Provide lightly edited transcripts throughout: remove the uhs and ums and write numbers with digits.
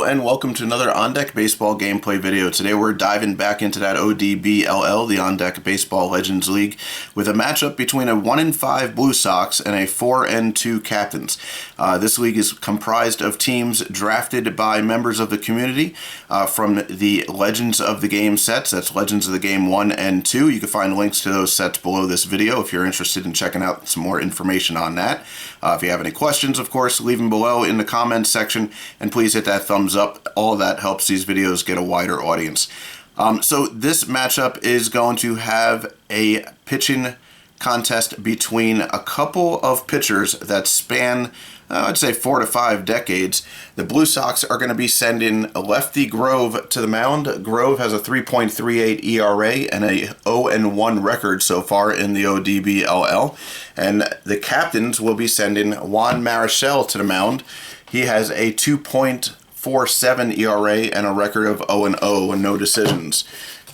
and welcome to another On Deck Baseball gameplay video. Today we're diving back into that ODBLL, the On Deck Baseball Legends League, with a matchup between a 1-5 Blue Sox and a 4-2 Captains. This league is comprised of teams drafted by members of the community from the Legends of the Game sets. That's Legends of the Game 1 and 2. You can find links to those sets below this video if you're interested in checking out some more information on that. If you have any questions, of course, leave them below in the comments section, and please hit that thumbs up. All of that helps these videos get a wider audience. So this matchup is going to have a pitching contest between a couple of pitchers that span, I'd say 4 to 5 decades. The Blue Sox are going to be sending lefty Grove to the mound. Grove has a 3.38 ERA and a 0-1 record so far in the ODBLL. And the Captains will be sending Juan Marichal to the mound. He has a 2.47 ERA and a record of 0-0 and no decisions.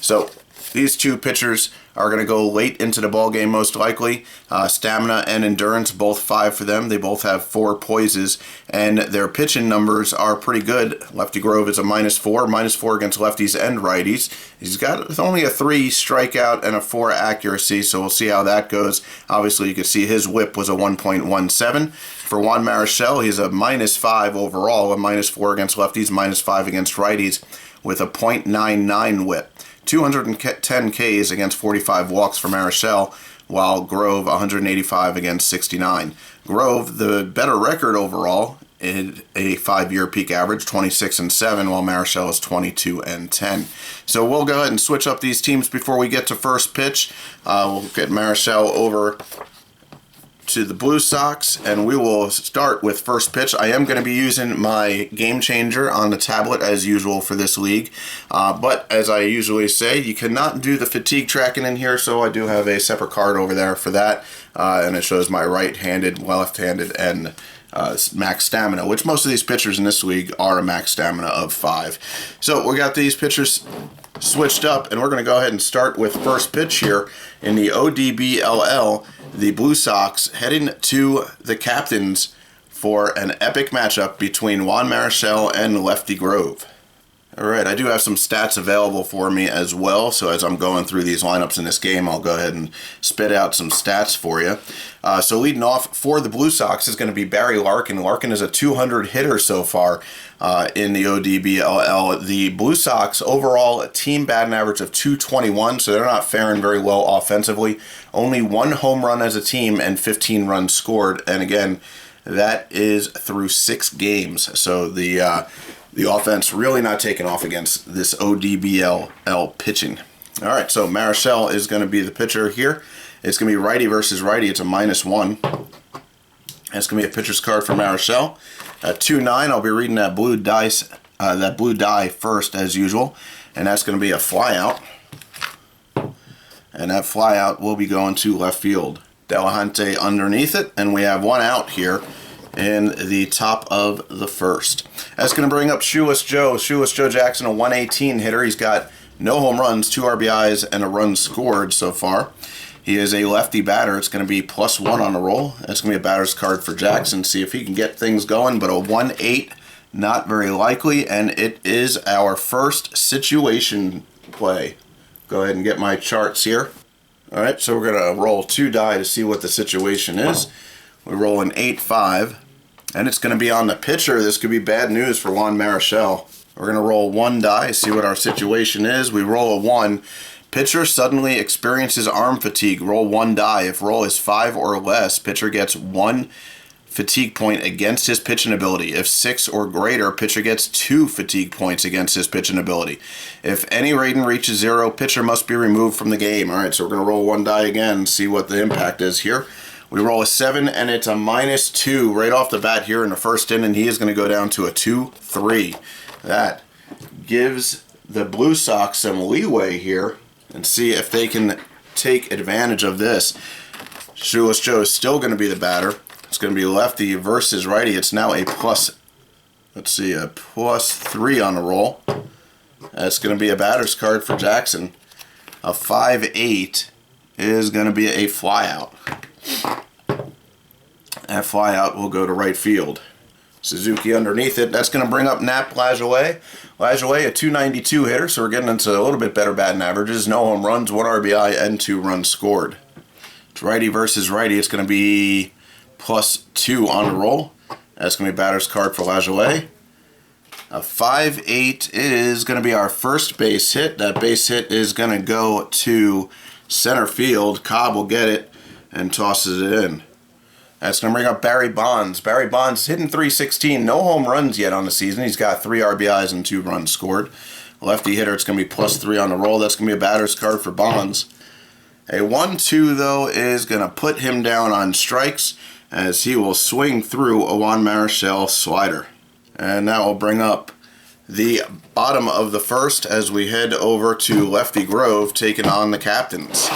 So these two pitchers are going to go late into the ball game most likely. Stamina and endurance, both 5 for them. They both have 4 poises, and their pitching numbers are pretty good. Lefty Grove is a -4 against lefties and righties. He's got only a 3 strikeout and a 4 accuracy, so we'll see how that goes. Obviously, you can see his whip was a 1.17. For Juan Marichal, he's a -5 overall, a -4 against lefties, -5 against righties, with a .99 whip. 210 Ks against 45 walks for Marichal, while Grove 185 against 69. Grove, the better record overall, in a 5-year peak average, 26-7, while Marichal is 22-10. So we'll go ahead and switch up these teams before we get to first pitch. We'll get Marichal over to the Blue Sox, and we will start with first pitch. I am going to be using my game changer on the tablet as usual for this league, but as I usually say, you cannot do the fatigue tracking in here, so I do have a separate card over there for that, and it shows my right-handed, left-handed, and max stamina, which most of these pitchers in this league are a max stamina of 5. So we got these pitchers switched up, and we're going to go ahead and start with first pitch here in the ODBLL. The Blue Sox heading to the Captains for an epic matchup between Juan Marichal and Lefty Grove. Alright, I do have some stats available for me as well, so as I'm going through these lineups in this game, I'll go ahead and spit out some stats for you. So leading off for the Blue Sox is going to be Barry Larkin. Larkin is a 200 hitter so far in the ODBLL. The Blue Sox overall team batting average of 221, so they're not faring very well offensively. Only 1 home run as a team and 15 runs scored, and again, that is through 6 games. So the offense really not taking off against this ODBLL pitching. All right, so Marichal is going to be the pitcher here. It's going to be righty versus righty. It's a -1. That's going to be a pitcher's card for Marichal. At 2-9, I'll be reading that blue die first as usual, and that's going to be a flyout. And that flyout will be going to left field. Delahunty underneath it, and we have 1 out here in the top of the first. That's going to bring up Shoeless Joe. Shoeless Joe Jackson, a 118 hitter. He's got no home runs, 2 RBIs, and a run scored so far. He is a lefty batter. It's going to be +1 on the roll. That's going to be a batter's card for Jackson. See if he can get things going, but a 1-8, not very likely, and it is our first situation play. Go ahead and get my charts here. All right, so we're going to roll 2 die to see what the situation is. We roll an 8-5, and it's going to be on the pitcher. This could be bad news for Juan Marichal. We're going to roll 1 die, see what our situation is. We roll a 1. Pitcher suddenly experiences arm fatigue. Roll 1 die. If roll is 5 or less, pitcher gets 1 fatigue point against his pitching ability. If 6 or greater, pitcher gets 2 fatigue points against his pitching ability. If any rating reaches 0, pitcher must be removed from the game. All right, so we're going to roll 1 die again and see what the impact is here. We roll a 7, and it's a -2 right off the bat here in the first inning. He is going to go down to a 2-3. That gives the Blue Sox some leeway here and see if they can take advantage of this. Shoeless Joe is still going to be the batter. It's going to be lefty versus righty. It's now a +3 on the roll. That's going to be a batter's card for Jackson. A 5-8 is going to be a flyout. That flyout will go to right field. Suzuki underneath it. That's going to bring up Nap Lajoie. Lajoie, a 292 hitter, so we're getting into a little bit better batting averages. No home runs, 1 RBI, and 2 runs scored. It's righty versus righty. It's going to be +2 on the roll. That's going to be batter's card for Lajoie. A 5-8 is going to be our first base hit. That base hit is going to go to center field. Cobb will get it and tosses it in. That's going to bring up Barry Bonds. Barry Bonds hitting .316. No home runs yet on the season. He's got 3 RBIs and 2 runs scored. Lefty hitter, it's going to be +3 on the roll. That's going to be a batter's card for Bonds. A 1-2, though, is going to put him down on strikes as he will swing through a Juan Marichal slider. And that will bring up the bottom of the first as we head over to Lefty Grove taking on the captains.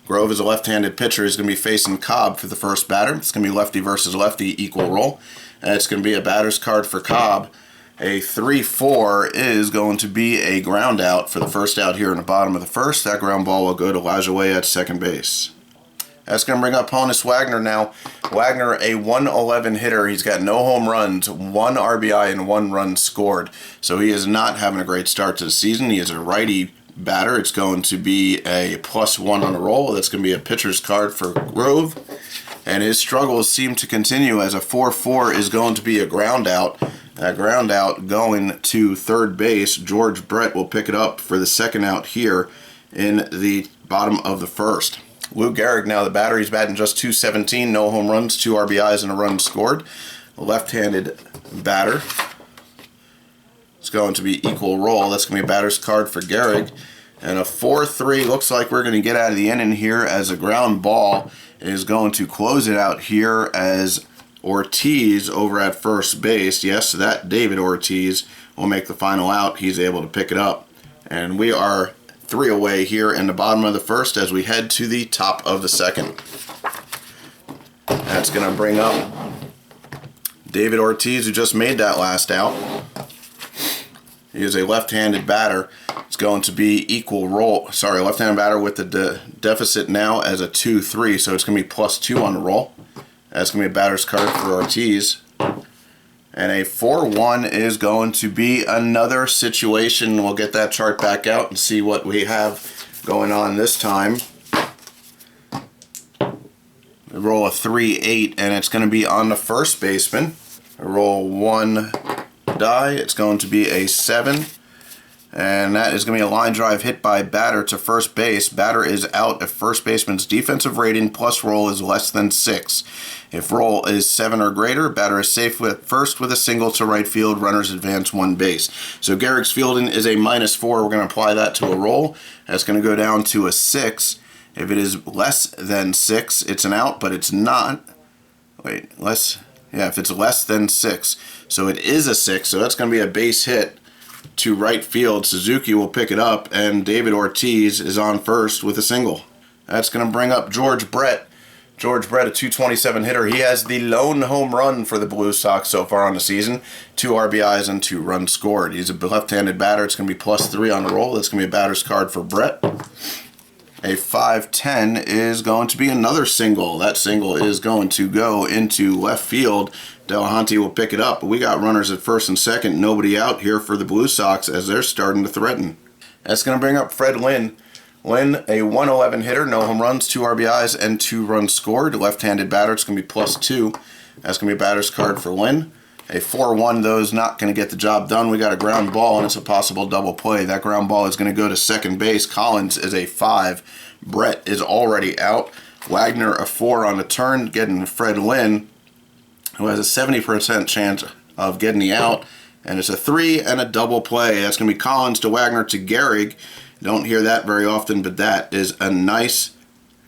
Grove is a left-handed pitcher. He's going to be facing Cobb for the first batter. It's going to be lefty versus lefty, equal roll. And it's going to be a batter's card for Cobb. A 3-4 is going to be a ground out for the first out here in the bottom of the first. That ground ball will go to Lajoie at second base. That's going to bring up Honus Wagner now. Wagner, a 111 hitter. He's got no home runs, 1 RBI, and 1 run scored. So he is not having a great start to the season. He is a righty batter. It's going to be a +1 on the roll. That's going to be a pitcher's card for Grove. And his struggles seem to continue as a 4-4 is going to be a ground out. That ground out going to third base. George Brett will pick it up for the second out here in the bottom of the first. Lou Gehrig now the batter. He's batting just .217, no home runs, 2 RBIs, and a run scored. A left-handed batter. It's going to be equal roll. That's going to be a batter's card for Gehrig. And a 4-3 looks like we're going to get out of the inning here as a ground ball is going to close it out here as Ortiz over at first base. Yes, that David Ortiz will make the final out. He's able to pick it up. And we are 3 away here in the bottom of the first as we head to the top of the second. That's going to bring up David Ortiz, who just made that last out. He is a left-handed batter. It's going to be equal roll. Sorry, left-handed batter with the deficit now as a 2-3, so it's going to be +2 on the roll. That's going to be a batter's card for Ortiz. And a 4-1 is going to be another situation. We'll get that chart back out and see what we have going on this time. We roll a 3-8, and it's going to be on the first baseman. I roll 1 die. It's going to be a 7. And that is going to be a line drive hit by batter to first base. Batter is out if first baseman's defensive rating plus roll is less than 6. If roll is 7 or greater, batter is safe with first with a single to right field. Runners advance 1 base. So Gehrig's fielding is a -4. We're going to apply that to a roll. That's going to go down to a 6. If it is less than 6, it's an out, but it's not. Wait, less. Yeah, if it's less than 6. So it is a 6, so that's going to be a base hit to right field. Suzuki will pick it up, and David Ortiz is on first with a single. That's going to bring up George Brett. George Brett, a 227 hitter. He has the lone home run for the Blue Sox so far on the season. 2 RBIs and 2 runs scored. He's a left-handed batter. It's going to be +3 on the roll. That's going to be a batter's card for Brett. A 5-10 is going to be another single. That single is going to go into left field. Delahanty will pick it up. But we got runners at first and second. Nobody out here for the Blue Sox as they're starting to threaten. That's going to bring up Fred Lynn. Lynn, a 111 hitter, no home runs, 2 RBIs, and 2 runs scored. Left-handed batter, it's going to be +2. That's going to be a batter's card for Lynn. A 4-1, though, is not going to get the job done. We got a ground ball, and it's a possible double play. That ground ball is going to go to second base. Collins is a 5. Brett is already out. Wagner, a 4 on the turn, getting Fred Lynn, who has a 70% chance of getting the out. And it's a 3 and a double play. That's going to be Collins to Wagner to Gehrig. Don't hear that very often, but that is a nice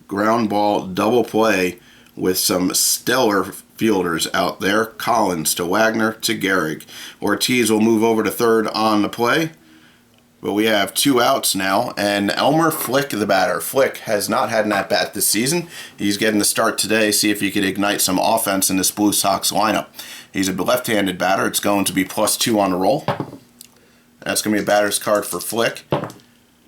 ground ball double play with some stellar fielders out there. Collins to Wagner to Gehrig. Ortiz will move over to third on the play. But we have 2 outs now, and Elmer Flick, the batter. Flick has not had an at-bat this season. He's getting the start today, see if he could ignite some offense in this Blue Sox lineup. He's a left-handed batter. It's going to be +2 on the roll. That's going to be a batter's card for Flick.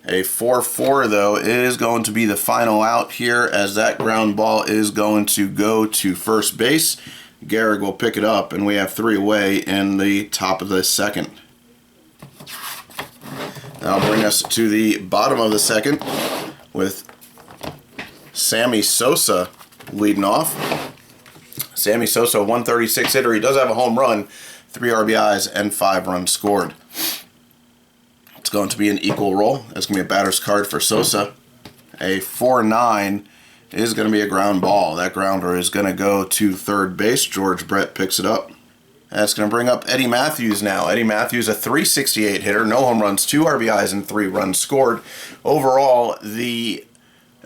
A 4-4, though, is going to be the final out here as that ground ball is going to go to first base. Gehrig will pick it up, and we have 3 away in the top of the second. That'll bring us to the bottom of the second with Sammy Sosa leading off. Sammy Sosa, 136 hitter. He does have a home run, 3 RBIs, and 5 runs scored. It's going to be an equal roll. That's going to be a batter's card for Sosa. A 4-9 is going to be a ground ball. That grounder is going to go to third base. George Brett picks it up. That's going to bring up Eddie Matthews now. Eddie Matthews, a 368 hitter, no home runs, 2 RBIs, and 3 runs scored. Overall, the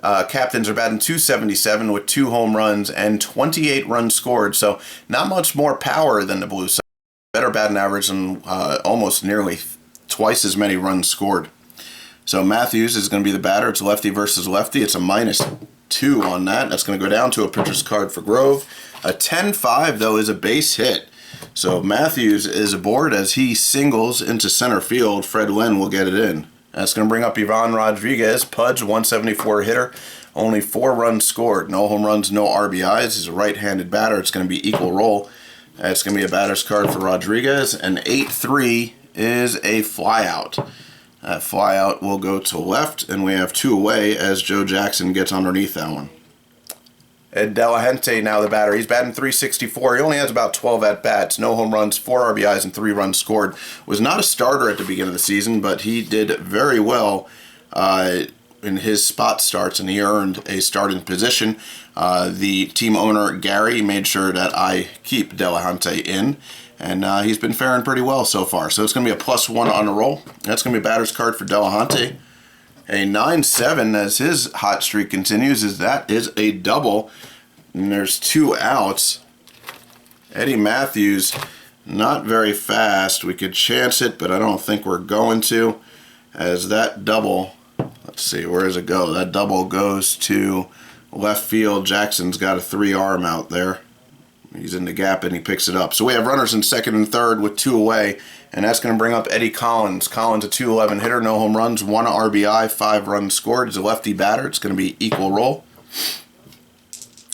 Captains are batting .277 with 2 home runs and 28 runs scored. So not much more power than the Blue Sox. Better batting average and almost nearly twice as many runs scored. So Matthews is going to be the batter. It's lefty versus lefty. It's a -2 on that. That's going to go down to a pitcher's card for Grove. A 10-5, though, is a base hit. So Matthews is aboard as he singles into center field. Fred Lynn will get it in. That's going to bring up Ivan Rodriguez. Pudge, 174 hitter. Only 4 runs scored. No home runs, no RBIs. He's a right-handed batter. It's going to be equal roll. It's going to be a batter's card for Rodriguez. An 8-3 is a flyout. That flyout will go to left, and we have 2 away as Joe Jackson gets underneath that one. Ed Delahente now the batter. He's batting .364. He only has about 12 at-bats. No home runs, 4 RBIs, and 3 runs scored. Was not a starter at the beginning of the season, but he did very well in his spot starts, and he earned a starting position. The team owner, Gary, made sure that I keep Delahente in, and he's been faring pretty well so far. So it's going to be a +1 on the roll. That's going to be a batter's card for Delahente. A 9-7 as his hot streak continues. That is a double, and there's 2 outs. Eddie Matthews, not very fast. We could chance it, but I don't think we're going to, as that double, let's see, where does it go? That double goes to left field. Jackson's got a 3-arm out there. He's in the gap and he picks it up. So we have runners in second and third with 2 away, and that's going to bring up Eddie Collins. Collins, a .211 hitter, no home runs, 1 RBI, 5 runs scored. He's a lefty batter. It's going to be equal roll.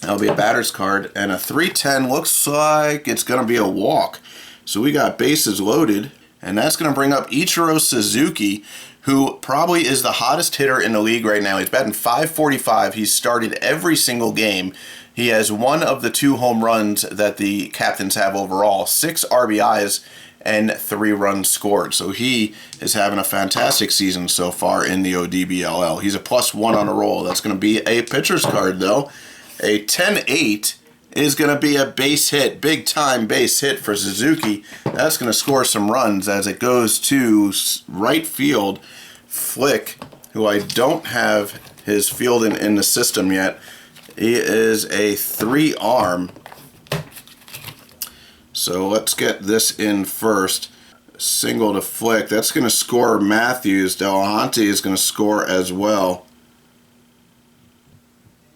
That'll be a batter's card, and a 3-10 looks like it's going to be a walk. So we got bases loaded, and that's going to bring up Ichiro Suzuki, who probably is the hottest hitter in the league right now. He's batting .545. He's started every single game. He has 1 of the 2 home runs that the Captains have overall, 6 RBIs, and 3 runs scored. So he is having a fantastic season so far in the ODBLL. He's a +1 on a roll. That's going to be a pitcher's card, though. A 10-8 is going to be a base hit, big-time base hit for Suzuki. That's going to score some runs as it goes to right field. Flick, who I don't have his fielding in the system yet. He is a 3-arm. So let's get this in first. Single to Flick. That's going to score Matthews. Delahante is going to score as well.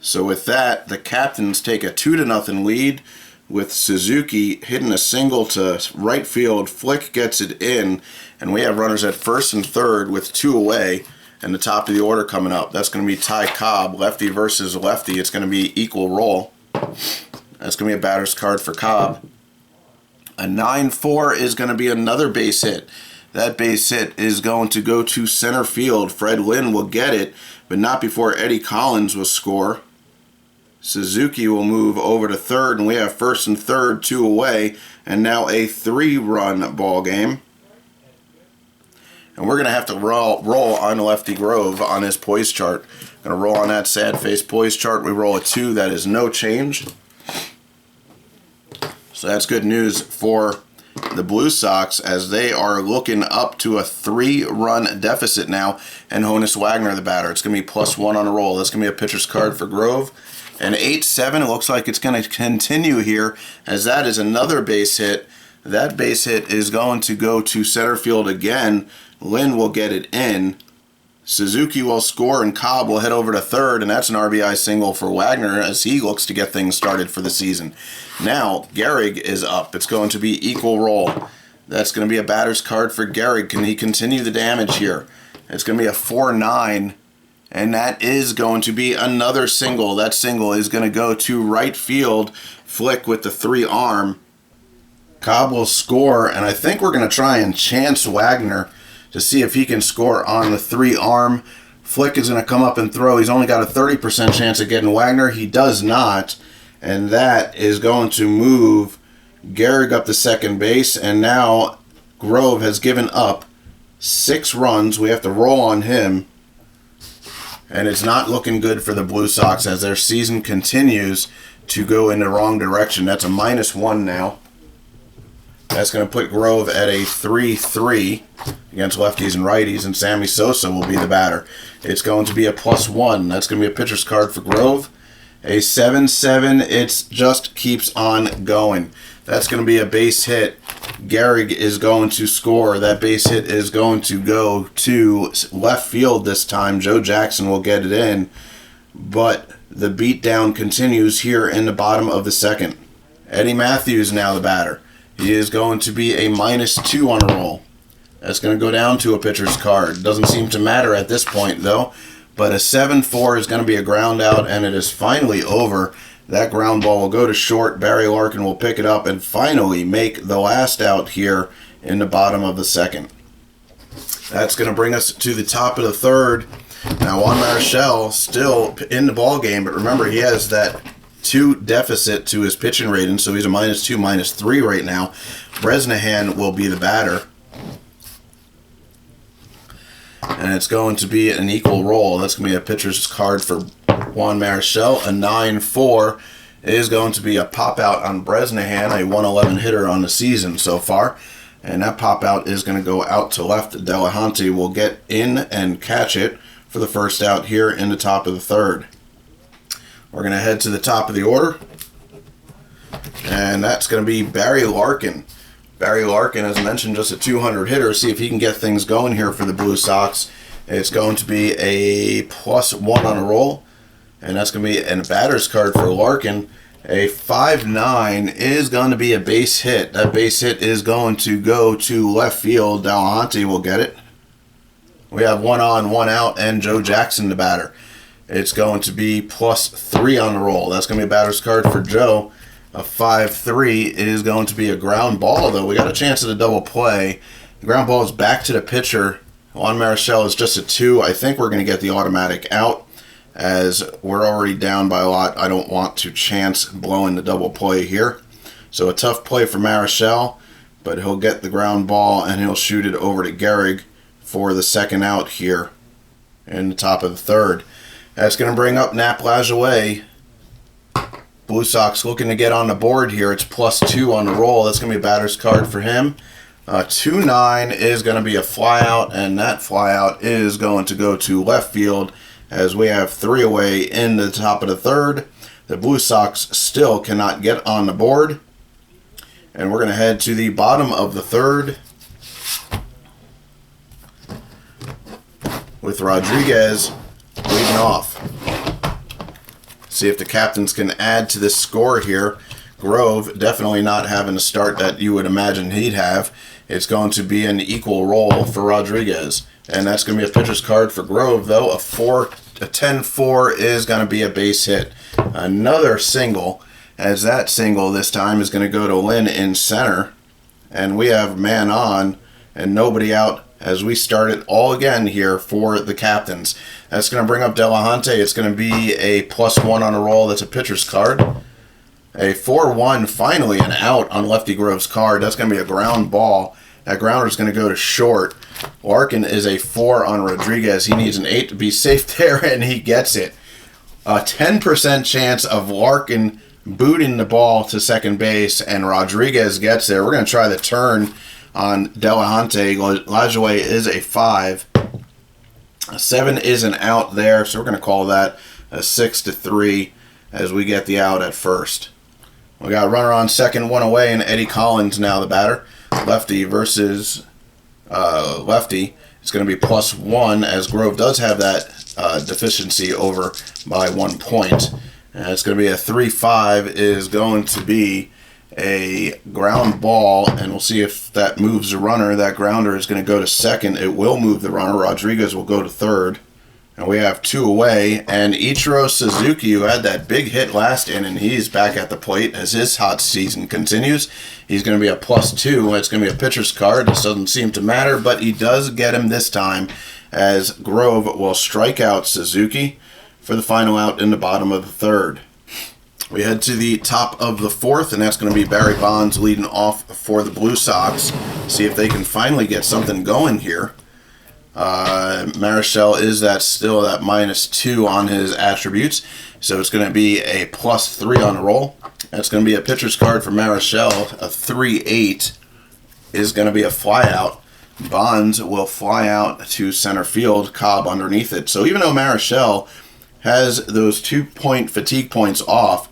So with that, the Captains take a 2-0 lead with Suzuki hitting a single to right field. Flick gets it in, and we have runners at first and third with 2 away. And the top of the order coming up. That's going to be Ty Cobb, lefty versus lefty. It's going to be equal roll. That's going to be a batter's card for Cobb. A 9-4 is going to be another base hit. That base hit is going to go to center field. Fred Lynn will get it, but not before Eddie Collins will score. Suzuki will move over to third, and we have first and third, 2 away, and now a 3-run ball game. And we're going to have to roll on Lefty Grove on his poise chart. Going to roll on that sad face poise chart. We roll a 2. That is no change. So that's good news for the Blue Sox as they are looking up to a 3-run deficit now. And Honus Wagner, the batter. It's going to be +1 on a roll. That's going to be a pitcher's card for Grove. And 8-7, it looks like it's going to continue here as that is another base hit. That base hit is going to go to center field again. Lynn will get it in. Suzuki will score, and Cobb will head over to third, and that's an RBI single for Wagner as he looks to get things started for the season. Now, Gehrig is up. It's going to be equal roll. That's going to be a batter's card for Gehrig. Can he continue the damage here? It's going to be a 4-9, And that is going to be another single. That single is going to go to right field. Flick with the 3-arm. Cobb will score, and I think we're going to try and chance Wagner to see if he can score on the 3-arm. Flick is going to come up and throw. He's only got a 30% chance of getting Wagner. He does not, and that is going to move Gehrig up to second base, and now Grove has given up 6 runs. We have to roll on him, and it's not looking good for the Blue Sox as their season continues to go in the wrong direction. That's a -1 now. That's going to put Grove at a 3-3 against lefties and righties, and Sammy Sosa will be the batter. It's going to be a +1. That's going to be a pitcher's card for Grove. A 7-7. It just keeps on going. That's going to be a base hit. Gehrig is going to score. That base hit is going to go to left field this time. Joe Jackson will get it in, but the beatdown continues here in the bottom of the second. Eddie Matthews now the batter. He is going to be a -2 on a roll. That's going to go down to a pitcher's card. Doesn't seem to matter at this point, though. But a 7-4 is going to be a ground out, and it is finally over. That ground ball will go to short. Barry Larkin will pick it up and finally make the last out here in the bottom of the second. That's going to bring us to the top of the third. Now, Juan Marichal still in the ball game, but remember, he has that 2 deficit to his pitching rating, so he's a -2, -3 right now. Bresnahan will be the batter. And it's going to be an equal roll. That's going to be a pitcher's card for Juan Marichal. A 9-4 is going to be a pop-out on Bresnahan, a 111 hitter on the season so far. And that pop-out is going to go out to left. Delahunty will get in and catch it for the first out here in the top of the third. We're going to head to the top of the order. And that's going to be Barry Larkin. Barry Larkin, as mentioned, just a 200 hitter. See if he can get things going here for the Blue Sox. It's going to be a +1 on a roll. And that's going to be a batter's card for Larkin. A 5-9 is going to be a base hit. That base hit is going to go to left field. Delahunty will get it. We have 1 on, 1 out, and Joe Jackson the batter. It's going to be +3 on the roll. That's going to be a batter's card for Joe. A 5-3 is going to be a ground ball, though. We got a chance at a double play. The ground ball is back to the pitcher. Juan Marichal is just a 2. I think we're going to get the automatic out as we're already down by a lot. I don't want to chance blowing the double play here. So a tough play for Marichal, but he'll get the ground ball and he'll shoot it over to Gehrig for the second out here in the top of the third. That's going to bring up Nap Lajoie. Blue Sox looking to get on the board here. It's +2 on the roll. That's going to be a batter's card for him. 2-9 is going to be a flyout, and that flyout is going to go to left field as we have 3 away in the top of the third. The Blue Sox still cannot get on the board. And we're going to head to the bottom of the third with Rodriguez leading off. See if the captains can add to this score here. Grove definitely not having a start that you would imagine he'd have. It's going to be an equal roll for Rodriguez. And that's going to be a pitcher's card for Grove, though. A 10-4 is going to be a base hit. Another single, as that single this time is going to go to Lynn in center. And we have man on and nobody out as we start it all again here for the captains. That's going to bring up Delahunty. It's going to be a +1 on a roll. That's a pitcher's card. A 4-1, finally an out on Lefty Grove's card. That's going to be a ground ball. That grounder is going to go to short. Larkin is a 4 on Rodriguez. He needs an 8 to be safe there, and he gets it. A 10% chance of Larkin booting the ball to second base, and Rodriguez gets there. We're going to try the turn on Delahunty. Lajoie is a 5. A 7 is an out there, so we're going to call that a 6-3 as we get the out at first. We got a runner on second, 1 away, and Eddie Collins now the batter. Lefty versus lefty. It's going to be +1 as Grove does have that deficiency over by 1 point. And it's going to be a 3-5 is going to be a ground ball, and we'll see if that moves the runner. That grounder is going to go to second. It will move the runner. Rodriguez will go to third. And we have 2 away, and Ichiro Suzuki, who had that big hit last inning, he's back at the plate as his hot season continues. He's going to be a +2. It's going to be a pitcher's card. This doesn't seem to matter, but he does get him this time, as Grove will strike out Suzuki for the final out in the bottom of the 3rd. We head to the top of the 4th, and that's going to be Barry Bonds leading off for the Blue Sox. See if they can finally get something going here. Marichal is still that -2 on his attributes, so it's going to be a +3 on the roll. That's going to be a pitcher's card for Marichal. A 3-8 is going to be a flyout. Bonds will fly out to center field, Cobb underneath it. So even though Marichal has those 2-point fatigue points off,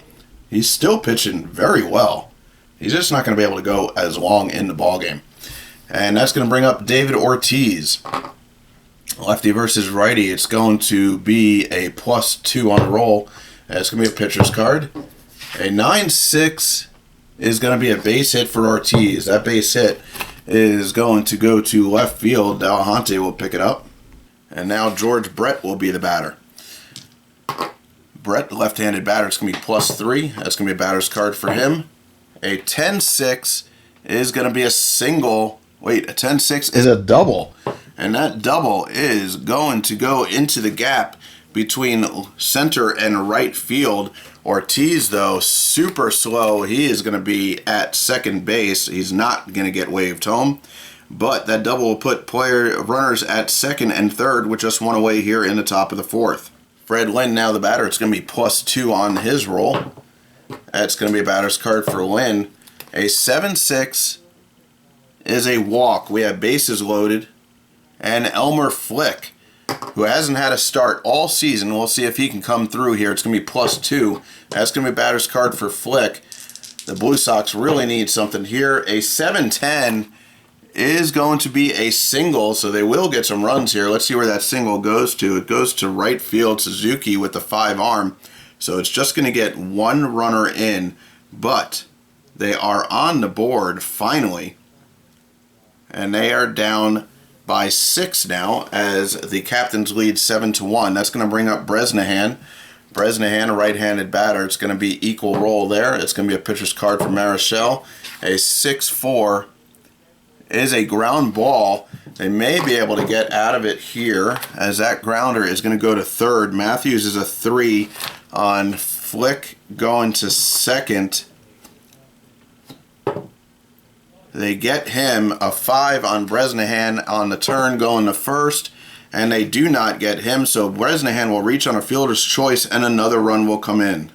he's still pitching very well. He's just not going to be able to go as long in the ballgame. And that's going to bring up David Ortiz. Lefty versus righty. It's going to be a +2 on the roll. It's going to be a pitcher's card. A 9-6 is going to be a base hit for Ortiz. That base hit is going to go to left field. Delahunty will pick it up. And now George Brett will be the batter. Brett, left-handed batter, it's going to be +3. That's going to be a batter's card for him. A 10-6 is going to be a single. Wait, a 10-6 is a double. And that double is going to go into the gap between center and right field. Ortiz, though, super slow. He is going to be at second base. He's not going to get waved home. But that double will put runners at second and third with just 1 away here in the top of the 4th. Fred Lynn, now the batter. It's going to be +2 on his roll. That's going to be a batter's card for Lynn. A 7-6 is a walk. We have bases loaded. And Elmer Flick, who hasn't had a start all season. We'll see if he can come through here. It's going to be +2. That's going to be a batter's card for Flick. The Blue Sox really need something here. A 7-10 is going to be a single, so they will get some runs here. Let's see where that single goes to. It goes to right field, Suzuki with the 5-arm. So it's just going to get 1 runner in, but they are on the board finally. And they are down by 6 now as the Captains lead 7-1. That's going to bring up Bresnahan. Bresnahan, a right-handed batter. It's going to be equal roll there. It's going to be a pitcher's card for Marichal. A 6-4 is a ground ball. They may be able to get out of it here as that grounder is going to go to third. Matthews is a 3 on Flick going to second. They get him a 5 on Bresnahan on the turn going to first, and they do not get him, so Bresnahan will reach on a fielder's choice and another run will come in.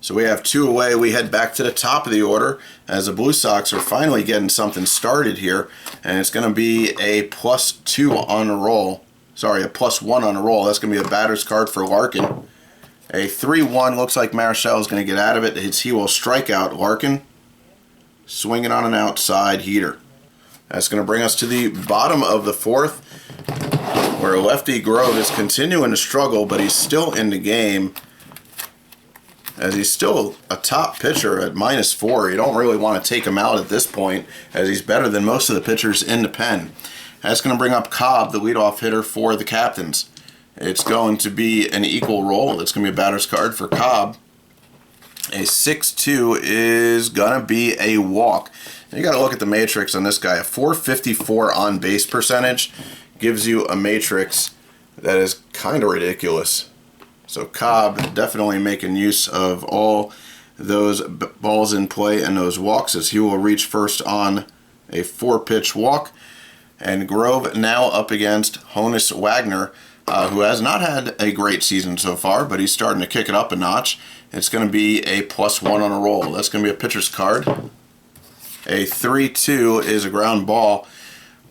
So we have 2 away. We head back to the top of the order as the Blue Sox are finally getting something started here, and it's going to be a +2 on the roll. Sorry, a +1 on the roll. That's going to be a batter's card for Larkin. A 3-1, looks like Marichal is going to get out of it. He will strike out Larkin, swinging on an outside heater. That's going to bring us to the bottom of the 4th, where lefty Grove is continuing to struggle, but he's still in the game, as he's still a top pitcher at -4. You don't really want to take him out at this point, as he's better than most of the pitchers in the pen. That's going to bring up Cobb, the leadoff hitter for the Captains. It's going to be an equal roll. It's going to be a batter's card for Cobb. A 6-2 is going to be a walk. You got to look at the matrix on this guy. A 454 on base percentage gives you a matrix that is kind of ridiculous. So Cobb definitely making use of all those balls in play and those walks, as he will reach first on a 4-pitch walk. And Grove now up against Honus Wagner, who has not had a great season so far, but he's starting to kick it up a notch. It's going to be a +1 on a roll. That's going to be a pitcher's card. A 3-2 is a ground ball.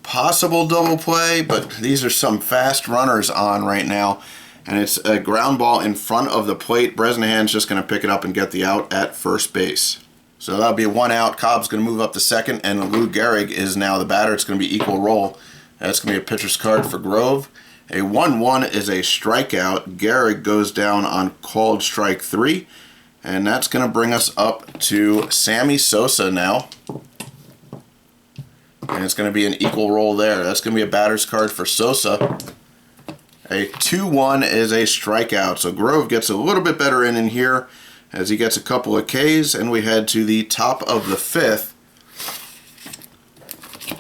Possible double play, but these are some fast runners on right now. And it's a ground ball in front of the plate. Bresnahan's just going to pick it up and get the out at first base. So that'll be 1 out. Cobb's going to move up to second, and Lou Gehrig is now the batter. It's going to be equal roll. That's going to be a pitcher's card for Grove. A 1-1 is a strikeout. Gehrig goes down on called strike 3. And that's going to bring us up to Sammy Sosa now. And it's going to be an equal roll there. That's going to be a batter's card for Sosa. A 2-1 is a strikeout. So Grove gets a little bit better in here as he gets a couple of Ks, and we head to the top of the 5th.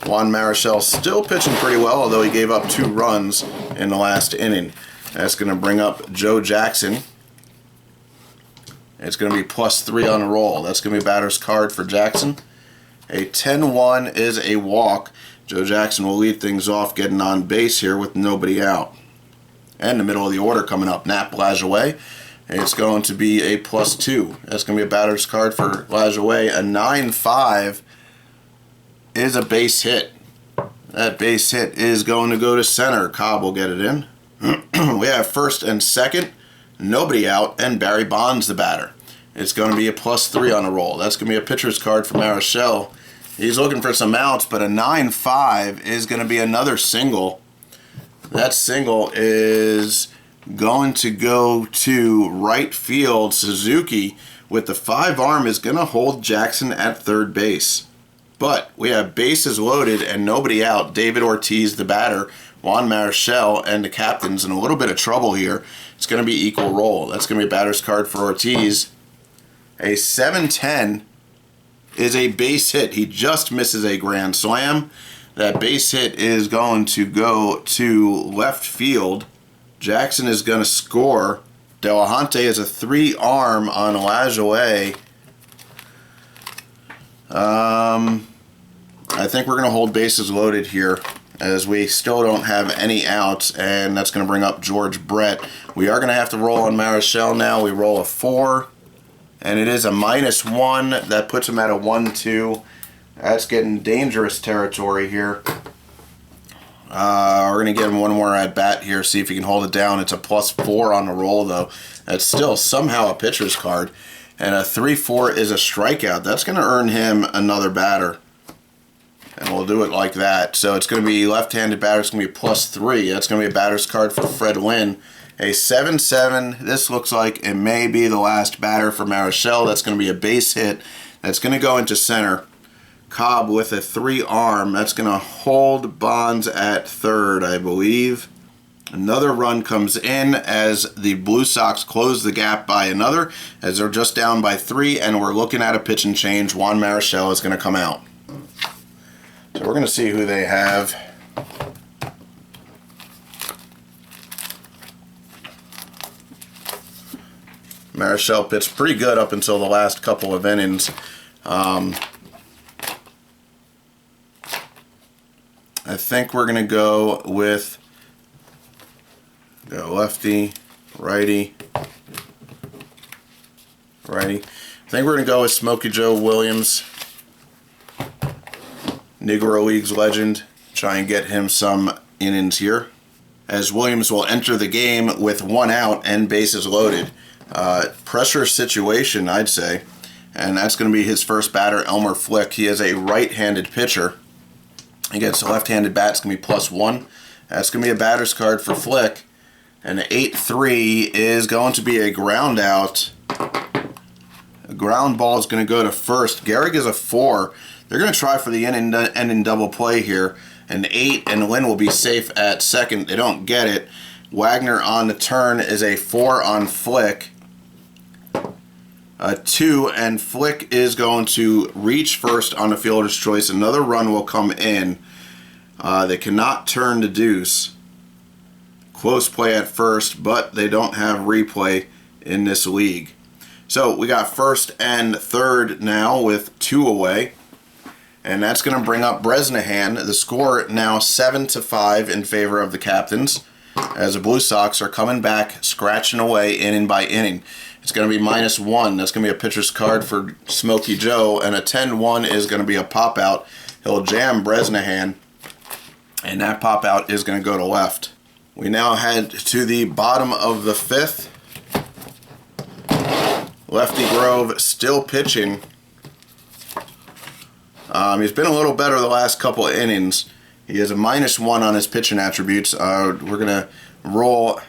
Juan Marichal still pitching pretty well, although he gave up 2 runs in the last inning. That's going to bring up Joe Jackson. It's going to be +3 on the roll. That's going to be a batter's card for Jackson. A 10-1 is a walk. Joe Jackson will lead things off getting on base here with nobody out. And the middle of the order coming up, Nat Lajoie. It's going to be a +2. That's going to be a batter's card for Lajoie. A 9-5 is a base hit. That base hit is going to go to center. Cobb will get it in. We have first and second, nobody out, and Barry Bonds the batter. It's going to be a +3 on the roll. That's going to be a pitcher's card for Marichal. He's looking for some outs, but a 9-5 is going to be another single. That single is going to go to right field. Suzuki with the 5 arm is going to hold Jackson at third base. But we have bases loaded and nobody out. David Ortiz the batter, Juan Marichal and the captain's in a little bit of trouble here. It's going to be equal roll. That's going to be a batter's card for Ortiz. A 7-10 is a base hit. He just misses a grand slam. That base hit is going to go to left field. Jackson is going to score. Delahunty is a 3-arm on Lajoie. I think we're going to hold bases loaded here as we still don't have any outs, and that's going to bring up George Brett. We are going to have to roll on Marichal now. We roll a 4, and it is a -1. That puts him at a 1-2. That's getting dangerous territory here. We're going to give him one more at bat here, see if he can hold it down. It's a +4 on the roll, though. That's still somehow a pitcher's card. And a 3-4 is a strikeout. That's going to earn him another batter. And we'll do it like that. So it's going to be left-handed batter. It's going to be +3. That's going to be a batter's card for Fred Lynn. A 7-7. This looks like it may be the last batter for Marichal. That's going to be a base hit. That's going to go into center. Cobb with a 3-arm. That's going to hold Bonds at third, I believe. Another run comes in as the Blue Sox close the gap by another, as they're just down by 3, and we're looking at a pitch and change. Juan Marichal is going to come out. So we're going to see who they have. Marichal pitched pretty good up until the last couple of innings. I think we're going to go with lefty, righty, righty. I think we're going to go with Smokey Joe Williams, Negro Leagues legend. Try and get him some innings here, as Williams will enter the game with 1 out and bases loaded. Pressure situation, I'd say. And that's going to be his first batter, Elmer Flick. He is a right-handed pitcher. Against a left-handed bat, it's going to be +1. That's going to be a batter's card for Flick. And the 8-3 is going to be a ground out. A ground ball is going to go to first. Gehrig is a 4. They're going to try for the ending double play here. An 8, and Lynn will be safe at second. They don't get it. Wagner on the turn is a 4 on Flick. A 2, and Flick is going to reach first on the fielder's choice. Another run will come in. They cannot turn the deuce. Close play at first, but they don't have replay in this league. So we got first and third now with 2 away. And that's going to bring up Bresnahan. The score now 7-5 in favor of the captains, as the Blue Sox are coming back, scratching away inning by inning. It's going to be -1. That's going to be a pitcher's card for Smokey Joe, and a 10-1 is going to be a pop-out. He'll jam Bresnahan, and that pop-out is going to go to left. We now head to the bottom of the 5th. Lefty Grove still pitching. He's been a little better the last couple of innings. He has a -1 on his pitching attributes. We're going to roll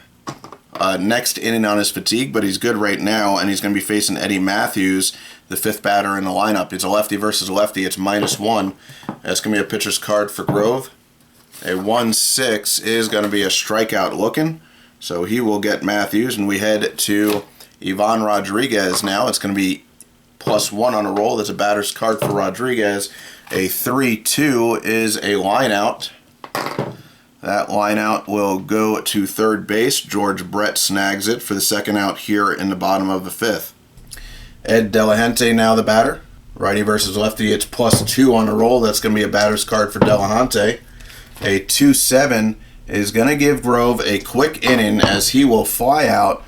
next inning on his fatigue, but he's good right now, and he's going to be facing Eddie Matthews, the 5th batter in the lineup. It's a lefty versus a lefty. It's -1. That's going to be a pitcher's card for Grove. A 1-6 is going to be a strikeout looking. So he will get Matthews, and we head to Ivan Rodriguez now. It's going to be +1 on a roll. That's a batter's card for Rodriguez. A 3-2 is a line out. That line out will go to third base. George Brett snags it for the second out here in the bottom of the 5th. Ed Delahunty now the batter. Righty versus lefty, it's +2 on a roll. That's going to be a batter's card for Delahunty. A 2-7 is going to give Grove a quick inning as he will fly out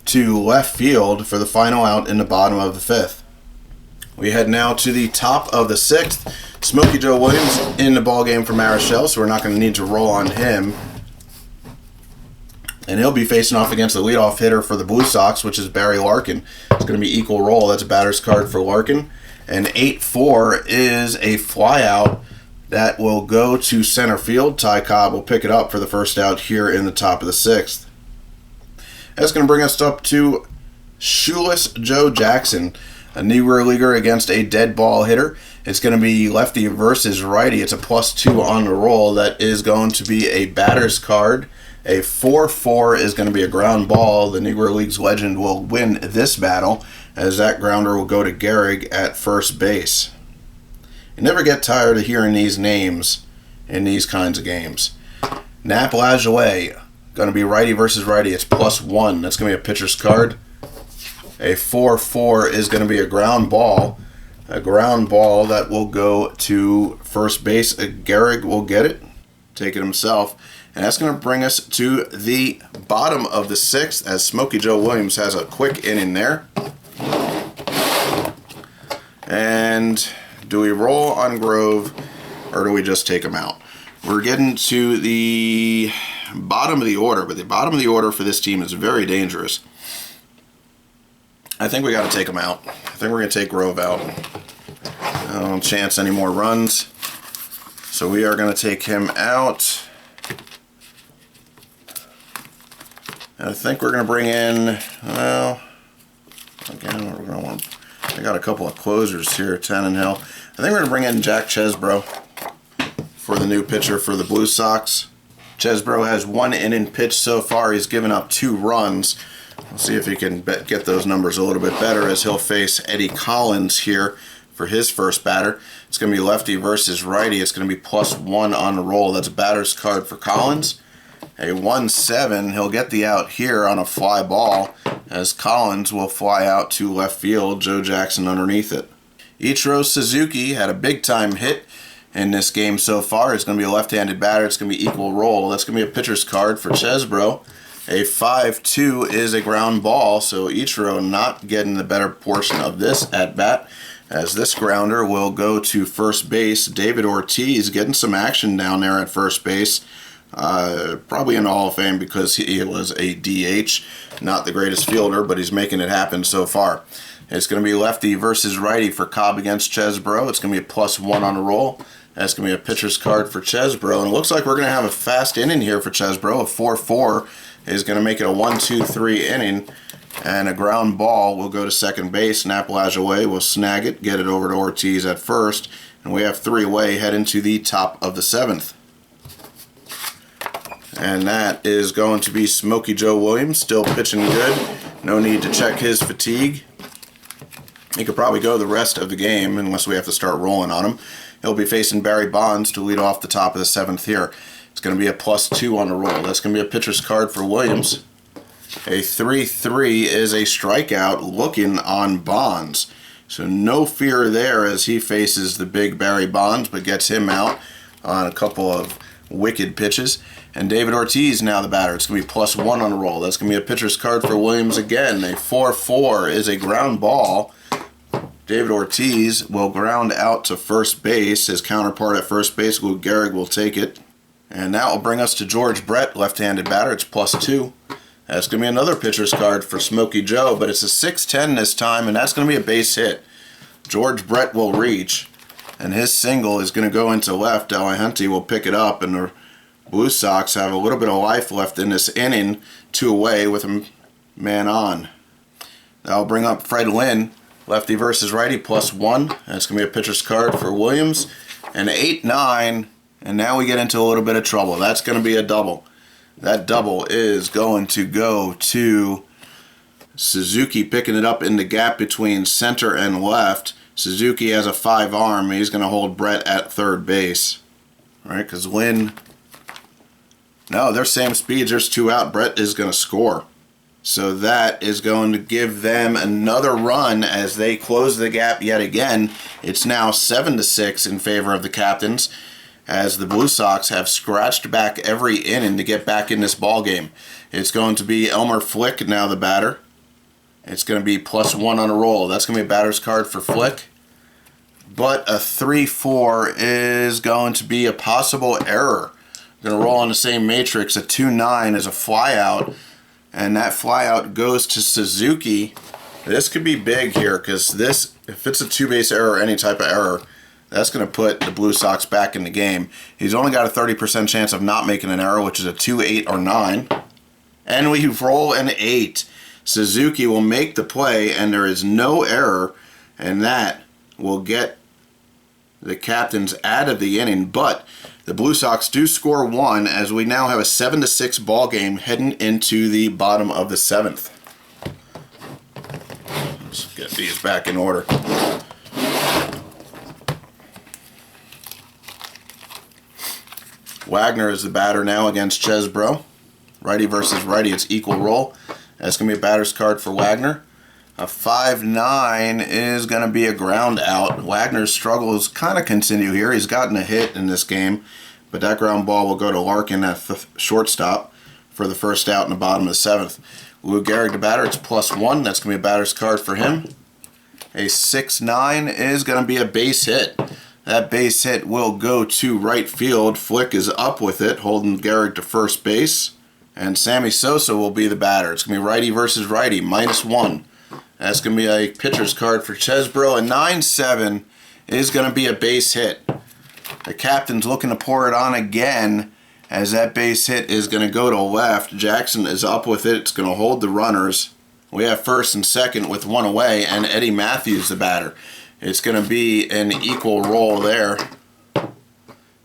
to left field for the final out in the bottom of the 5th. We head now to the top of the 6th. Smokey Joe Williams in the ballgame for Marichal, so we're not going to need to roll on him. And he'll be facing off against the leadoff hitter for the Blue Sox, which is Barry Larkin. It's going to be equal roll. That's a batter's card for Larkin. And 8-4 is a flyout that will go to center field. Ty Cobb will pick it up for the first out here in the top of the 6th. That's going to bring us up to Shoeless Joe Jackson, a Negro leaguer against a dead ball hitter. It's going to be lefty versus righty. It's a +2 on the roll. That is going to be a batter's card. A 4-4 is going to be a ground ball. The Negro League's legend will win this battle, as that grounder will go to Gehrig at first base. You never get tired of hearing these names in these kinds of games. Nap Lajoie, going to be righty versus righty. It's +1. That's going to be a pitcher's card. A 4-4 is going to be a ground ball. A ground ball that will go to first base. Gehrig will get it, take it himself. And that's going to bring us to the bottom of the 6th as Smokey Joe Williams has a quick inning there. And do we roll on Grove or do we just take him out? We're getting to the bottom of the order, but the bottom of the order for this team is very dangerous. I think we got to take him out. I think we're going to take Grove out. I don't chance any more runs. So we are going to take him out. And I think we're going to bring in, well, again, we're going to want, I got a couple of closers here, Tannenhill. I think we're going to bring in Jack Chesbro for the new pitcher for the Blue Sox. Chesbro has 1 inning pitched so far. He's given up 2 runs. We'll see if he can get those numbers a little bit better as he'll face Eddie Collins here for his first batter. It's going to be lefty versus righty. It's going to be +1 on the roll. That's a batter's card for Collins. A 1-7. He'll get the out here on a fly ball as Collins will fly out to left field. Joe Jackson underneath it. Ichiro Suzuki had a big-time hit in this game so far. It's going to be a left-handed batter. It's going to be equal roll. That's going to be a pitcher's card for Chesbro. A 5-2 is a ground ball, so Ichiro not getting the better portion of this at-bat, as this grounder will go to first base. David Ortiz getting some action down there at first base. Probably in the Hall of Fame because he was a DH, not the greatest fielder, but he's making it happen so far. It's going to be lefty versus righty for Cobb against Chesbro. It's going to be a +1 on the roll. That's going to be a pitcher's card for Chesbro. And it looks like we're going to have a fast inning here for Chesbro. A 4-4 is going to make it a 1-2-3 inning. And a ground ball will go to second base. Nap Lajoie will snag it, get it over to Ortiz at first. And we have 3 away, head into the top of the 7th. And that is going to be Smokey Joe Williams, still pitching good. No need to check his fatigue. He could probably go the rest of the game unless we have to start rolling on him. He'll be facing Barry Bonds to lead off the top of the 7th here. It's going to be a +2 on the roll. That's going to be a pitcher's card for Williams. A 3-3 is a strikeout looking on Bonds. So no fear there as he faces the big Barry Bonds, but gets him out on a couple of wicked pitches. And David Ortiz now the batter. It's going to be +1 on the roll. That's going to be a pitcher's card for Williams again. A 4-4 is a ground ball. David Ortiz will ground out to first base. His counterpart at first base, Lou Gehrig, will take it. And that will bring us to George Brett, left-handed batter. It's +2. That's going to be another pitcher's card for Smokey Joe, but it's a 6-10 this time, and that's going to be a base hit. George Brett will reach, and his single is going to go into left. Delahunty will pick it up, and the Blue Sox have a little bit of life left in this inning, 2 away with a man on. That'll bring up Fred Lynn, lefty versus righty, +1. That's going to be a pitcher's card for Williams. And 8-9, and now we get into a little bit of trouble. That's going to be a double. That double is going to go to Suzuki, picking it up in the gap between center and left. Suzuki has a 5 arm. He's going to hold Brett at third base. All right, because Lynn... No, they're same speeds. There's 2 out. Brett is going to score. So that is going to give them another run as they close the gap yet again. It's now 7-6 in favor of the Captains, as the Blue Sox have scratched back every inning to get back in this ball game. It's going to be Elmer Flick now the batter. It's going to be +1 on a roll. That's going to be a batter's card for Flick. But a 3-4 is going to be a possible error. Going to roll on the same matrix. A 2-9 is a flyout, and that flyout goes to Suzuki. This could be big here, because this, if it's a 2-base error or any type of error, that's going to put the Blue Sox back in the game. He's only got a 30% chance of not making an error, which is a 2, 8, or 9. And we roll an 8. Suzuki will make the play, and there is no error, and that will get the Captains out of the inning. But the Blue Sox do score 1, as we now have a 7-6 ball game heading into the bottom of the 7th. Let's get these back in order. Wagner is the batter now against Chesbro. Righty versus righty, it's equal roll. That's going to be a batter's card for Wagner. A 5-9 is going to be a ground out. Wagner's struggles kind of continue here. He's gotten a hit in this game, but that ground ball will go to Larkin at the shortstop for the first out in the bottom of the 7th. Lou Gehrig, the batter, it's +1. That's going to be a batter's card for him. A 6-9 is going to be a base hit. That base hit will go to right field. Flick is up with it, holding Gehrig to first base. And Sammy Sosa will be the batter. It's going to be righty versus righty, -1. That's going to be a pitcher's card for Chesbro. A 9-7 is going to be a base hit. The Captain's looking to pour it on again, as that base hit is going to go to left. Jackson is up with it. It's going to hold the runners. We have first and second with 1 away, and Eddie Matthews the batter. It's going to be an equal roll there.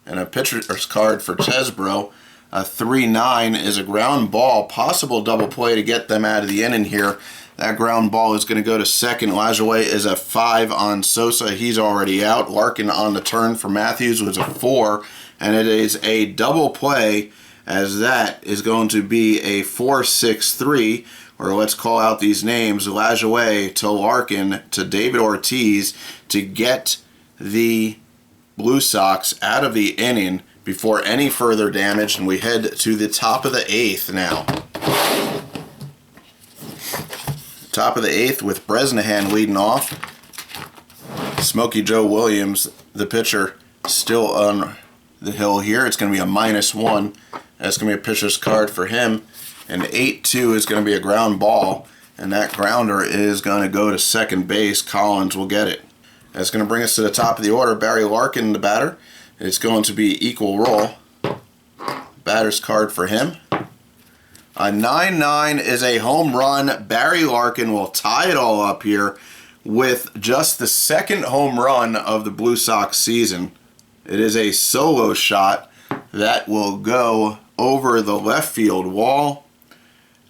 And a pitcher's card for Chesbro. A 3-9 is a ground ball. Possible double play to get them out of the inning here. That ground ball is going to go to second. Lajoie is a 5 on Sosa. He's already out. Larkin on the turn for Matthews was a 4. And it is a double play, as that is going to be a 4-6-3. Or let's call out these names. Lajoie to Larkin to David Ortiz to get the Blue Sox out of the inning before any further damage. And we head to the top of the 8th now. Top of the 8th with Bresnahan leading off. Smokey Joe Williams, the pitcher, still on the hill here. It's going to be a -1. That's going to be a pitcher's card for him. And 8-2 is going to be a ground ball. And that grounder is going to go to second base. Collins will get it. That's going to bring us to the top of the order. Barry Larkin, the batter. It's going to be equal roll. Batter's card for him. A 9-9 is a home run. Barry Larkin will tie it all up here with just the second home run of the Blue Sox season. It is a solo shot that will go over the left field wall.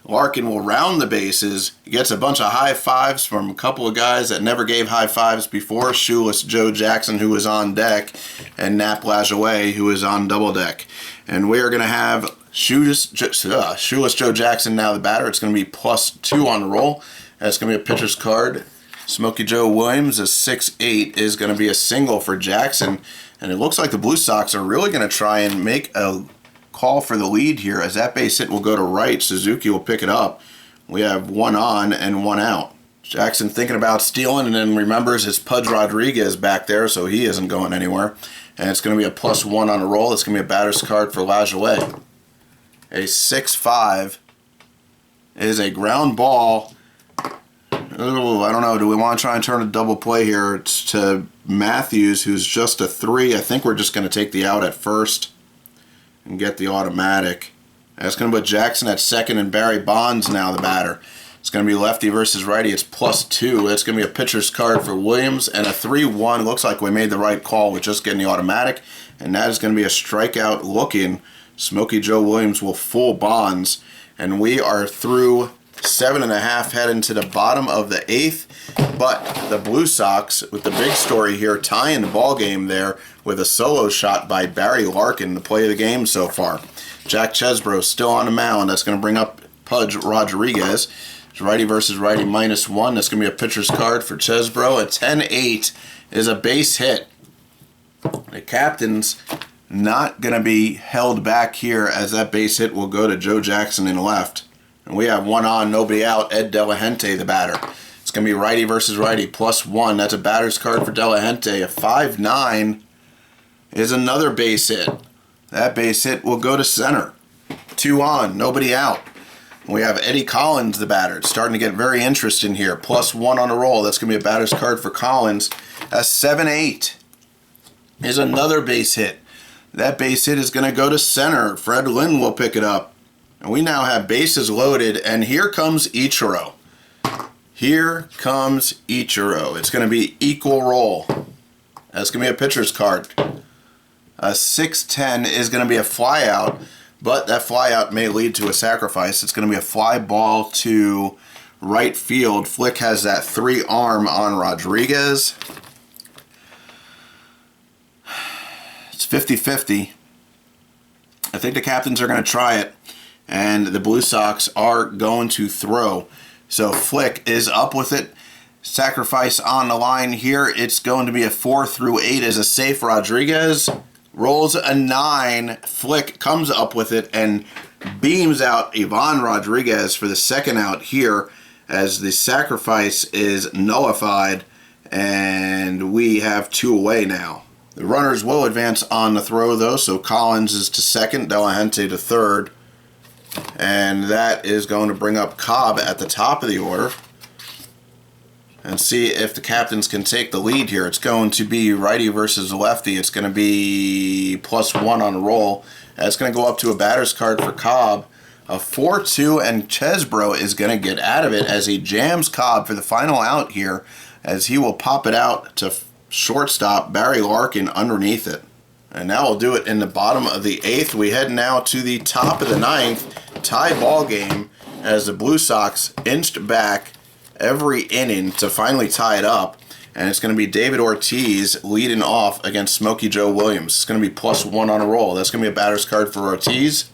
Larkin will round the bases. He gets a bunch of high fives from a couple of guys that never gave high fives before. Shoeless Joe Jackson, who was on deck, and Nap Lajoie, who is on double deck. And we are going to have Shoeless Joe Jackson now the batter. It's going to be +2 on the roll. That's going to be a pitcher's card. Smokey Joe Williams, a 6-8, is going to be a single for Jackson. And it looks like the Blue Sox are really going to try and make a call for the lead here, as that base hit will go to right. Suzuki will pick it up. We have 1 on and 1 out. Jackson thinking about stealing, and then remembers his Pudge Rodriguez back there, so he isn't going anywhere. And it's going to be a +1 on a roll. It's going to be a batter's card for Lajoie. A 6-5 is a ground ball. Ooh, I don't know. Do we want to try and turn a double play here? It's to Matthews, who's just a 3. I think we're just going to take the out at first and get the automatic. That's going to put Jackson at second, and Barry Bonds now the batter. It's going to be lefty versus righty. It's +2. That's going to be a pitcher's card for Williams, and a 3-1. Looks like we made the right call with just getting the automatic, and that is going to be a strikeout looking. Smokey Joe Williams will full Bonds, and we are through 7.5, heading to the bottom of the 8th. But the Blue Sox, with the big story here, tying the ball game there with a solo shot by Barry Larkin, the play of the game so far. Jack Chesbro still on the mound. That's going to bring up Pudge Rodriguez. It's righty versus righty -1. That's going to be a pitcher's card for Chesbro. A 10-8 is a base hit. The captain's not going to be held back here, as that base hit will go to Joe Jackson in left. And we have one on, nobody out. Ed De La Gente, the batter. It's going to be righty versus righty +1. That's a batter's card for De La Gente. A 5-9 is another base hit. That base hit will go to center. 2 on, nobody out. We have Eddie Collins, the batter. It's starting to get very interesting here. +1 on the roll. That's going to be a batter's card for Collins. A 7-8 is another base hit. That base hit is going to go to center. Fred Lynn will pick it up. And we now have bases loaded, and here comes Ichiro. Here comes Ichiro. It's going to be equal roll. That's going to be a pitcher's card. A 6-10 is going to be a flyout, but that flyout may lead to a sacrifice. It's going to be a fly ball to right field. Flick has that 3-arm on Rodriguez. It's 50-50. I think the captains are going to try it, and the Blue Sox are going to throw. So Flick is up with it. Sacrifice on the line here. It's going to be a 4 through 8 as a safe. Rodriguez rolls a 9. Flick comes up with it and beams out Ivan Rodriguez for the second out here, as the sacrifice is nullified, and we have 2 away now. The runners will advance on the throw, though, so Collins is to second, De La Gente to third, and that is going to bring up Cobb at the top of the order. And see if the captains can take the lead here. It's going to be righty versus lefty. It's going to be +1 on the roll. That's going to go up to a batter's card for Cobb. A 4-2, and Chesbro is going to get out of it as he jams Cobb for the final out here, as he will pop it out to shortstop Barry Larkin underneath it. And now we'll do it in the bottom of the 8th. We head now to the top of the 9th. Tie ball game as the Blue Sox inched back every inning to finally tie it up, and it's going to be David Ortiz leading off against Smokey Joe Williams. It's going to be +1 on a roll. That's going to be a batter's card for Ortiz.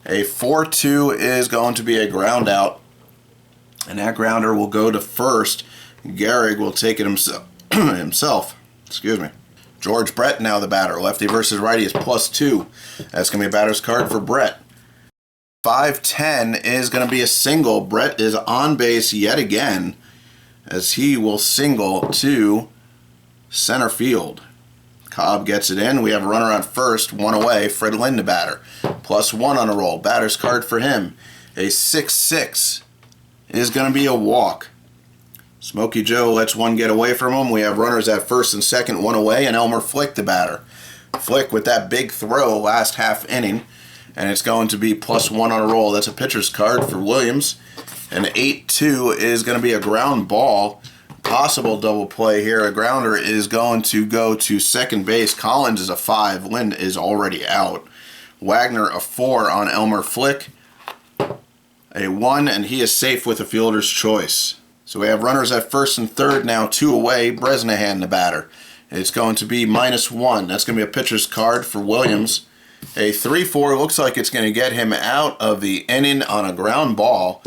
A 4-2 is going to be a ground out, and that grounder will go to first. Gehrig will take it himself. Excuse me. George Brett now the batter. Lefty versus righty is +2. That's going to be a batter's card for Brett. 5-10 is going to be a single. Brett is on base yet again, as he will single to center field. Cobb gets it in. We have a runner on first, 1 away. Fred Lynn the batter. +1 on a roll. Batter's card for him. A 6-6 is going to be a walk. Smokey Joe lets one get away from him. We have runners at first and second, 1 away, and Elmer Flick the batter. Flick with that big throw last half inning, and it's going to be +1 on a roll. That's a pitcher's card for Williams. An 8-2 is going to be a ground ball. Possible double play here. A grounder is going to go to second base. Collins is a 5. Lynn is already out. Wagner a 4 on Elmer Flick. A 1, and he is safe with a fielder's choice. So we have runners at first and third now, 2 away. Bresnahan the batter. It's going to be -1. That's going to be a pitcher's card for Williams. A 3-4 looks like it's going to get him out of the inning on a ground ball.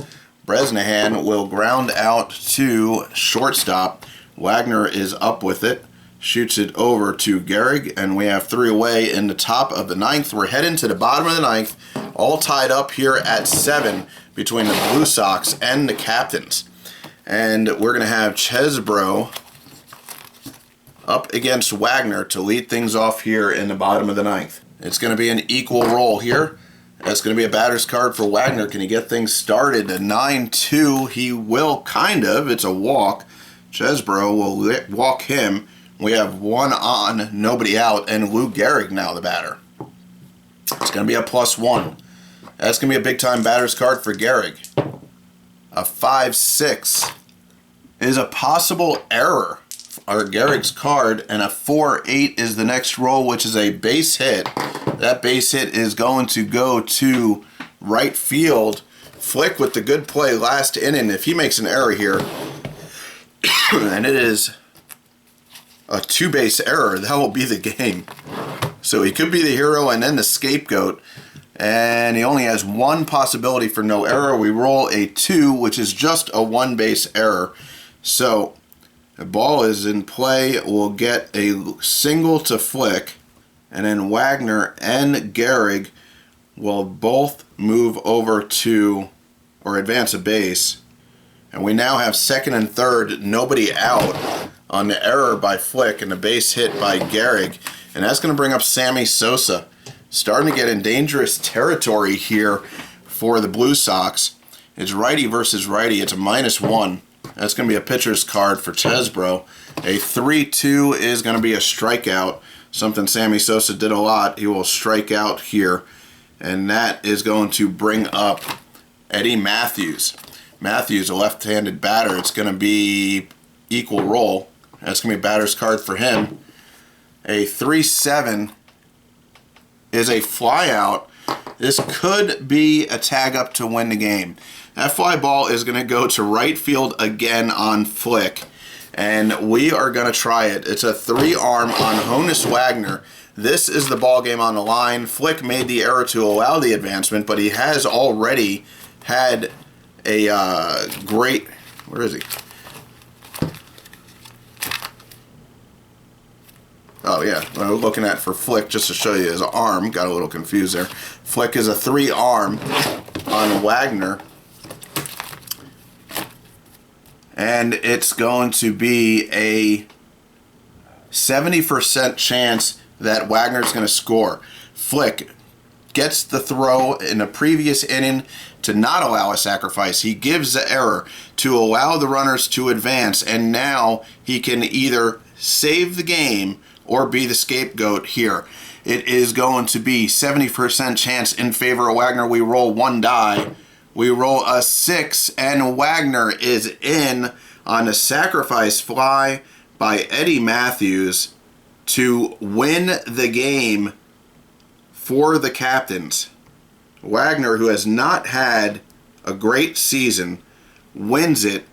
Bresnahan will ground out to shortstop. Wagner is up with it. Shoots it over to Gehrig, and we have 3 away in the top of the 9th. We're heading to the bottom of the 9th, all tied up here at 7 between the Blue Sox and the captains. And we're going to have Chesbro up against Wagner to lead things off here in the bottom of the 9th. It's going to be an equal roll here. That's going to be a batter's card for Wagner. Can he get things started? A 9-2. He will, kind of. It's a walk. Chesbro will walk him. We have 1 on, nobody out, and Lou Gehrig now the batter. It's going to be a +1. That's going to be a big-time batter's card for Gehrig. A 5-6 is a possible error or Gehrig's card, and a 4-8 is the next roll, which is a base hit. That base hit is going to go to right field. Flick with the good play last inning. If he makes an error here, and it is a 2-base error, that will be the game. So he could be the hero and then the scapegoat. And he only has one possibility for no error. We roll a 2, which is just a 1-base error. So the ball is in play. We'll get a single to Flick, and then Wagner and Gehrig will both move over to, or advance a base. And we now have second and third, nobody out on the error by Flick and the base hit by Gehrig. And that's going to bring up Sammy Sosa. Starting to get in dangerous territory here for the Blue Sox. It's righty versus righty. It's a -1. That's going to be a pitcher's card for Chesbro. A 3-2 is going to be a strikeout. Something Sammy Sosa did a lot. He will strike out here. And that is going to bring up Eddie Matthews. Matthews, a left-handed batter. It's going to be equal roll. That's going to be a batter's card for him. A 3-7 is a flyout. This could be a tag up to win the game. That fly ball is going to go to right field again on Flick, and we are going to try it. It's a 3-arm on Honus Wagner. This is the ball game on the line. Flick made the error to allow the advancement, but he has already had a great... Where is he? Oh yeah, what I was looking at for Flick, just to show you his arm, got a little confused there. Flick is a 3-arm on Wagner. And it's going to be a 70% chance that Wagner's going to score. Flick gets the throw in a previous inning to not allow a sacrifice. He gives the error to allow the runners to advance, and now he can either save the game or be the scapegoat here. It is going to be 70% chance in favor of Wagner. We roll 1 die. We roll a 6, and Wagner is in on a sacrifice fly by Eddie Matthews to win the game for the Captains. Wagner, who has not had a great season, wins it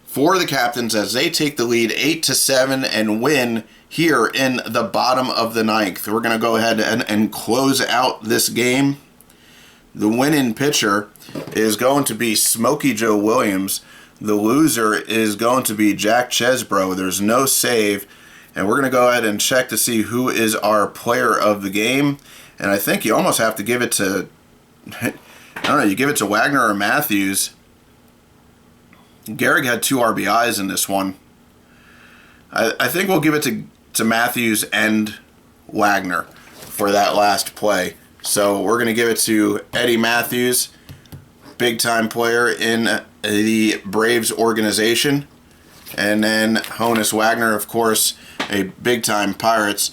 for the Captains as they take the lead 8-7 and win here in the bottom of the 9th. We're going to go ahead and close out this game. The winning pitcher is going to be Smokey Joe Williams. The loser is going to be Jack Chesbro. There's no save. And we're going to go ahead and check to see who is our player of the game. And I think you almost have to give it to, I don't know, you give it to Wagner or Matthews. Gehrig had 2 RBIs in this one. I think we'll give it to Matthews and Wagner for that last play. So we're going to give it to Eddie Matthews, big-time player in the Braves organization. And then Honus Wagner, of course, a big-time Pirates.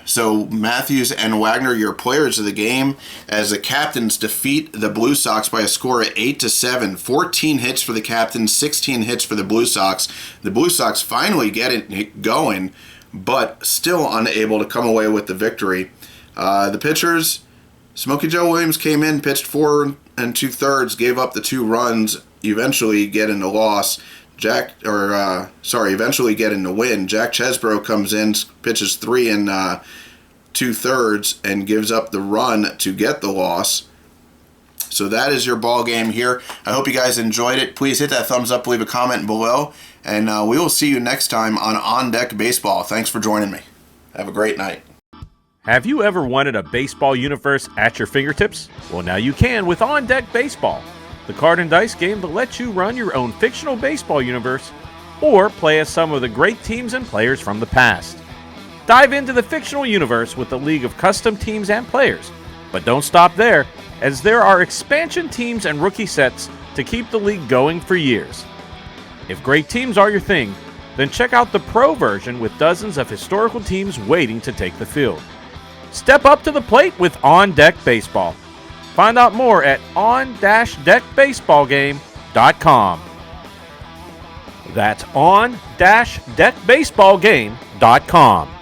So Matthews and Wagner, your players of the game, as the Captains defeat the Blue Sox by a score of 8-7. 14 hits for the Captains, 16 hits for the Blue Sox. The Blue Sox finally get it going, but still unable to come away with the victory. The pitchers, Smokey Joe Williams came in, pitched 4 2/3, gave up the 2 runs, eventually getting the loss. Eventually getting the win. Jack Chesbro comes in, pitches 3 2/3, and gives up the run to get the loss. So that is your ball game here. I hope you guys enjoyed it. Please hit that thumbs up, leave a comment below, and we will see you next time on Deck Baseball. Thanks for joining me. Have a great night. Have you ever wanted a baseball universe at your fingertips? Well, now you can with On Deck Baseball, the card and dice game that lets you run your own fictional baseball universe or play as some of the great teams and players from the past. Dive into the fictional universe with a league of custom teams and players. But don't stop there, as there are expansion teams and rookie sets to keep the league going for years. If great teams are your thing, then check out the pro version with dozens of historical teams waiting to take the field. Step up to the plate with On Deck Baseball. Find out more at on-deckbaseballgame.com. on-deckbaseballgame.com. That's on-deckbaseballgame.com.